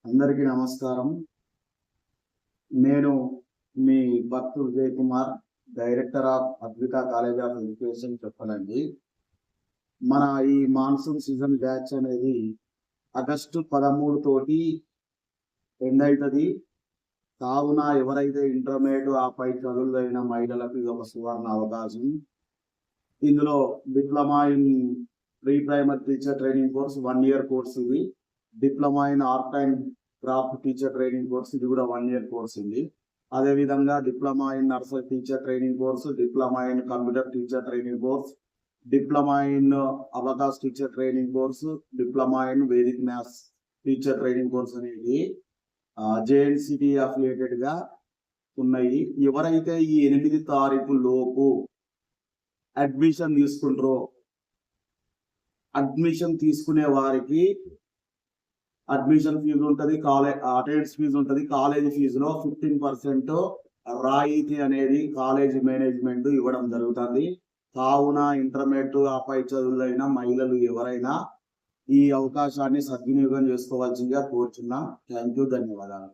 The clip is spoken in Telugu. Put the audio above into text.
అందరికీ నమస్కారం. నేను మీ Bhaktu Vijay Kumar, director of Advitha college of education చెప్పాలండి. మన ఈ మాన్సూన్ సీజన్ బ్యాచ్ అనేది ఆగస్టు 13 తోటి ఎండ్ అవుతుంది. కావున ఎవరైతే ఇంటర్మీడియట్ ఆపై చదువులైన మహిళలకు ఇది ఒక సువర్ణ అవకాశం. ఇందులో diploma in pre primary teacher training course 1 year course ఇది. Diploma in art and craft teacher training course ఇది కూడా 1 year కోర్స్ ఉంది. అదేవిధంగా diploma in nursery teacher training course, diploma in computer teacher training course, diploma in abacus teacher training course, diploma in Vedic maths teacher training course అనేది జేఎన్సిటి అఫిలియేటెడ్ గా ఉన్నాయి. ఎవరైతే ఈ 8 తారీఖు లోపు అడ్మిషన్ తీసుకుంటారో, అడ్మిషన్ తీసుకునే వారికి అడ్మిషన్ ఫీజు ఉంటుంది, అటెండెన్స్ ఫీజు ఉంటుంది. కాలేజీ ఫీజులో 15% రాయితీ అనేది కాలేజీ మేనేజ్మెంట్ ఇవ్వడం జరుగుతుంది. కావున ఇంటర్మీడియట్ ఆపై చదువులైన మహిళలు ఎవరైనా ఈ అవకాశాన్ని సద్వినియోగం చేసుకోవాల్సిందిగా కోరుచున్నా. థ్యాంక్ యూ, ధన్యవాదాలు.